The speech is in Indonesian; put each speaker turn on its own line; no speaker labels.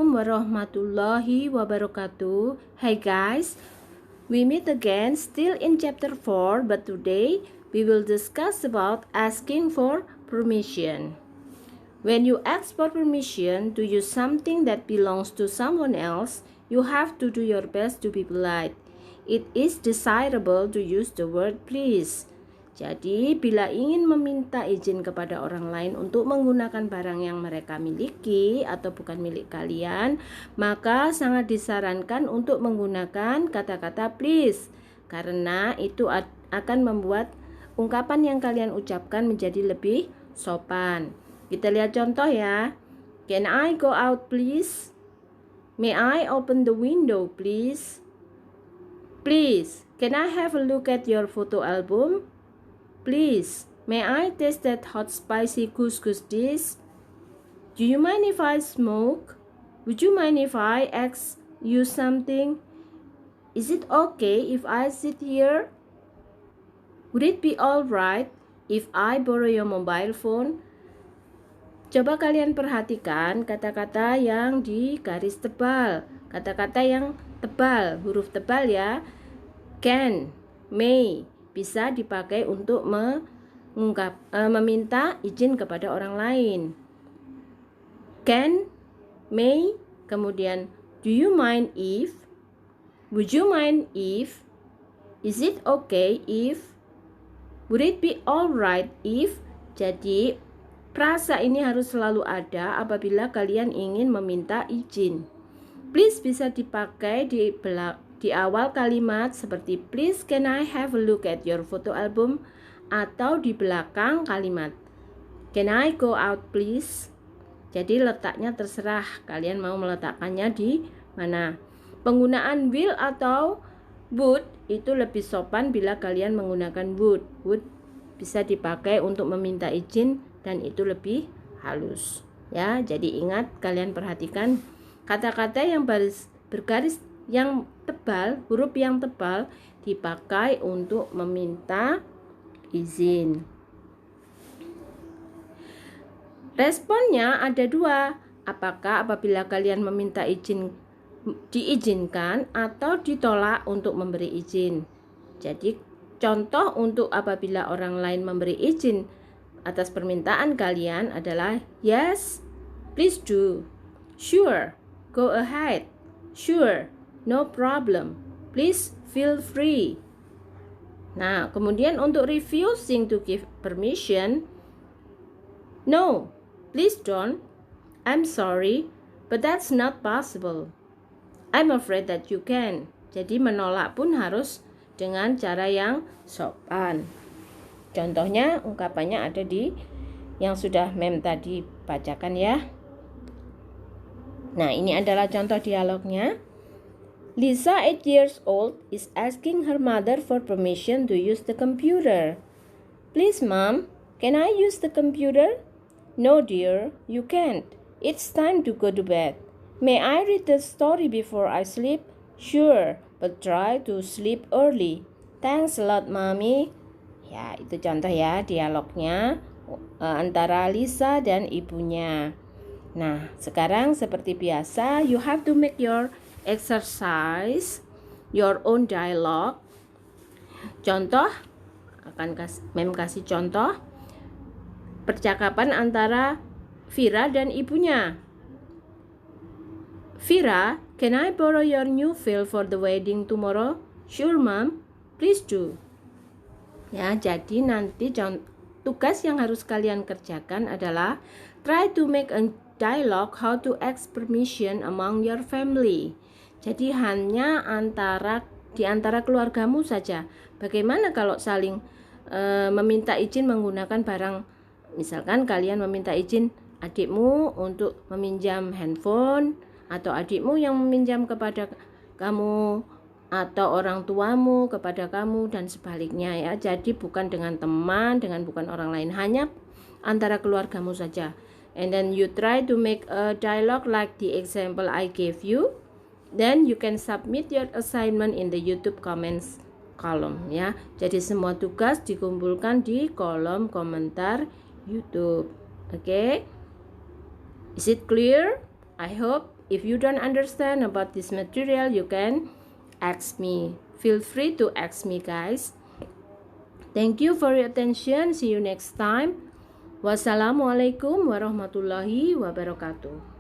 Warahmatullahi wabarakatuh. Hey guys, we meet again still in chapter 4, but today we will discuss about asking for permission. When you ask for permission to use something that belongs to someone else, you have to do your best to be polite. It is desirable to use the word please. Jadi, bila ingin meminta izin kepada orang lain untuk menggunakan barang yang mereka miliki atau bukan milik kalian, maka sangat disarankan untuk menggunakan kata-kata please, karena itu akan membuat ungkapan yang kalian ucapkan menjadi lebih sopan. Kita lihat contoh ya. Can I go out please? May I open the window please? Please, can I have a look at your photo album? Please, may I taste that hot spicy couscous dish? Do you mind if I smoke? Would you mind if I ask you something? Is it okay if I sit here? Would it be alright if I borrow your mobile phone? Coba kalian perhatikan kata-kata yang di garis tebal, kata-kata yang tebal, huruf tebal ya. Can, may, bisa dipakai untuk meminta izin kepada orang lain. Can, may, kemudian do you mind if, would you mind if, is it okay if, would it be alright if. Jadi frasa ini harus selalu ada apabila kalian ingin meminta izin. Please bisa dipakai di awal kalimat seperti please can I have a look at your photo album, atau di belakang kalimat can I go out please. Jadi letaknya terserah kalian mau meletakkannya di mana. Penggunaan will atau would itu lebih sopan bila kalian menggunakan would. Would bisa dipakai untuk meminta izin dan itu lebih halus ya. Jadi ingat, kalian perhatikan kata-kata yang bergaris yang tebal, huruf yang tebal dipakai untuk meminta izin. Responnya ada dua. Apakah apabila kalian meminta izin diizinkan atau ditolak untuk memberi izin. Jadi contoh untuk apabila orang lain memberi izin atas permintaan kalian adalah yes, please do, sure, go ahead, sure, no problem, please feel free. Nah, kemudian untuk refusing to give permission, no, please don't, I'm sorry, but that's not possible, I'm afraid that you can. Jadi menolak pun harus dengan cara yang sopan. Contohnya, ungkapannya ada di yang sudah mem tadi bacakan ya. Nah, ini adalah contoh dialognya. Lisa, 8 years old, is asking her mother for permission to use the computer. Please, Mom, can I use the computer? No, dear, you can't. It's time to go to bed. May I read the story before I sleep? Sure, but try to sleep early. Thanks a lot, Mommy. Ya, itu contoh ya dialognya antara Lisa dan ibunya. Nah, sekarang seperti biasa, you have to make your exercise, your own dialogue. Contoh, mem kasih contoh percakapan antara Vira dan ibunya. Vira, can I borrow your new veil for the wedding tomorrow? Sure, Mom. Please do. Ya, jadi nanti tugas yang harus kalian kerjakan adalah try to make a dialogue how to ask permission among your family. Jadi hanya di antara keluargamu saja. Bagaimana kalau saling meminta izin menggunakan barang? Misalkan kalian meminta izin adikmu untuk meminjam handphone, atau adikmu yang meminjam kepada kamu, atau orang tuamu kepada kamu, dan sebaliknya ya. Jadi bukan dengan teman, bukan orang lain, hanya antara keluargamu saja. And then you try to make a dialogue like the example I gave you. Then you can submit your assignment in the YouTube comments column ya. Jadi semua tugas dikumpulkan di kolom komentar YouTube. Okay? Is it clear? I hope If you don't understand about this material, you can ask me. Feel free to ask me, guys. Thank you for your attention. See you next time. Wassalamualaikum warahmatullahi wabarakatuh.